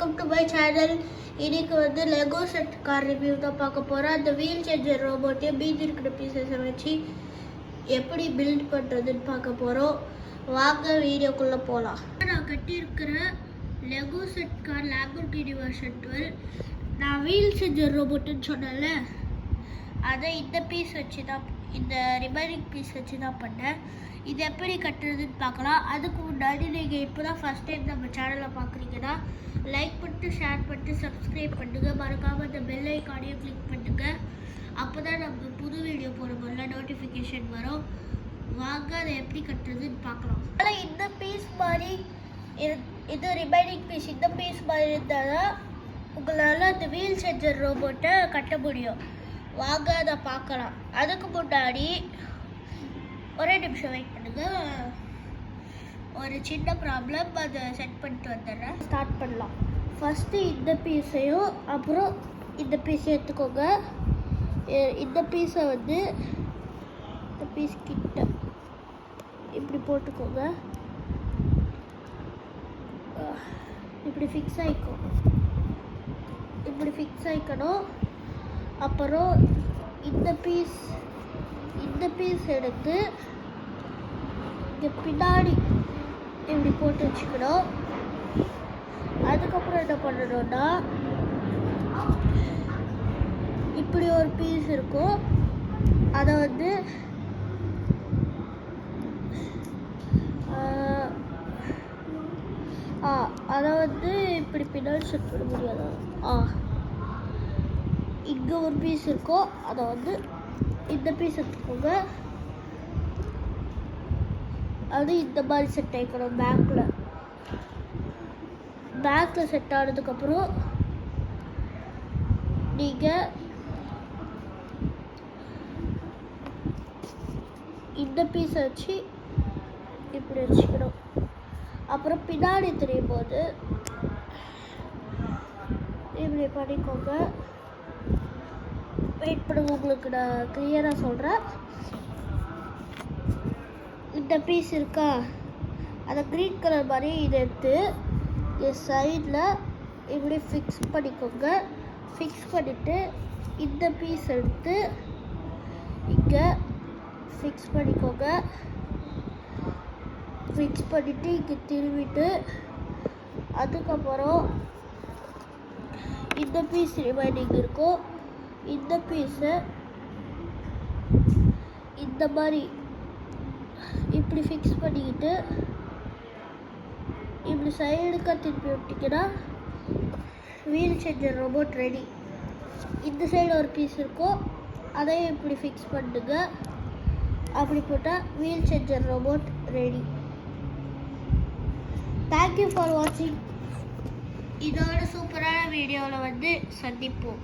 Welcome to my channel. இன்னைக்கு வந்து Lego set car review தான் பார்க்க போகிறோம். அந்த வீல் சேஞ்சர் ரோபோட்டையும் மீதி இருக்கிற பீசஸை வச்சு எப்படி பில்ட் பண்ணுறதுன்னு பார்க்க போகிறோம். வாங்க வீடியோக்குள்ளே போகலாம். நான் கட்டியிருக்கிற Lego set car Lamborghini version 12. நான் வீல் சேஞ்சர் ரோபோட்டுன்னு சொன்னேன்ல, அதை இந்த பீஸ் வச்சு தான், இந்த ரிமைனிங் பீஸ் வச்சு தான் பண்ணேன். இது எப்படி கட்டுறதுன்னு பார்க்கலாம். அதுக்கு முன்னாடி நீங்கள் இப்போ தான் ஃபஸ்ட் டைம் நம்ம சேனலை பார்க்குறீங்கன்னா லைக் பண்ணிட்டு, ஷேர் பண்ணிட்டு, சப்ஸ்கிரைப் பண்ணுங்கள். மறக்காமல் அந்த பெல் ஐக்கானையும் கிளிக் பண்ணுங்கள். அப்போ தான் நம்ம புது வீடியோ போடும்போது நோட்டிஃபிகேஷன் வரும். வாங்க அதை எப்படி கட்டுறதுன்னு பார்க்கலாம். ஆனால் இந்த பீஸ் மாதிரி இது ரிமைனிங் பீஸ், இந்த பீஸ் மாதிரி இருந்தால் தான் உங்களால் அந்த வீல் சேஞ்சர் ரோபோட்டை கட்ட முடியும். வாங்க அதை பார்க்கலாம். அதுக்கு முன்னாடி ஒரே நிமிஷம் வெயிட் பண்ணுங்க. ஒரு சின்ன ப்ராப்ளம், அதை செட் பண்ணிட்டு வந்துடுறேன். ஸ்டார்ட் பண்ணலாம். ஃபஸ்ட்டு இந்த பீஸையும் அப்புறம் இந்த பீஸையும் எடுத்துக்கோங்க. இந்த பீஸை வந்து இந்த பீஸ் கிட்ட இப்படி போட்டுக்கோங்க. இப்படி ஃபிக்ஸ் ஆகிக்கும், இப்படி ஃபிக்ஸ் ஆகிக்கணும். அப்புறம் இந்த பீஸ் எடுத்து இங்கே பின்னாடி இப்படி போட்டு வச்சுக்கணும். அதுக்கப்புறம் என்ன பண்ணணும்னா, இப்படி ஒரு பீஸ் இருக்கும், அதை வந்து இப்படி பின்னாடி செட் பண்ண முடியாது. இங்கே ஒரு பீஸ் இருக்கும், அதை வந்து இந்த பீஸ் எடுத்துக்கோங்க. அது இந்த மாதிரி செட் ஆகிக்கணும். பேக்கில் செட் ஆனதுக்கப்புறம் நீங்கள் இந்த பீஸை வச்சு இப்படி வச்சுக்கணும். அப்புறம் பின்னாடி தெரியும் போது இப்படி பண்ணிக்கோங்க. வெயிட் பண்ணுங்க, உங்களுக்கு நான் கிளியராக சொல்கிறேன். இந்த பீஸ் இருக்கா, அதை க்ரீன் கலர் மாதிரி இதை எடுத்து சைடில் இப்படி ஃபிக்ஸ் பண்ணிக்கோங்க. ஃபிக்ஸ் பண்ணிவிட்டு இந்த பீஸ் எடுத்து இங்கே ஃபிக்ஸ் பண்ணிக்கோங்க. ஃபிக்ஸ் பண்ணிவிட்டு இங்கே திரும்பிட்டு, அதுக்கப்புறம் இந்த பீஸ் ரிமைனிங் இருக்கும், இந்த பீஸை இந்த மாதிரி இப்படி ஃபிக்ஸ் பண்ணிக்கிட்டு இப்படி சைடுக்காக திருப்பி விட்டிங்கன்னா வீல் சேஞ்சர் ரோபோட் ரெடி. இந்த சைடு ஒரு பீஸ் இருக்கும், அதையும் இப்படி ஃபிக்ஸ் பண்ணுங்க. அப்படி போட்டால் wheel changer robot ready. Thank you for வாட்சிங். இதோட சூப்பரான வீடியோவில் வந்து சந்திப்போம்.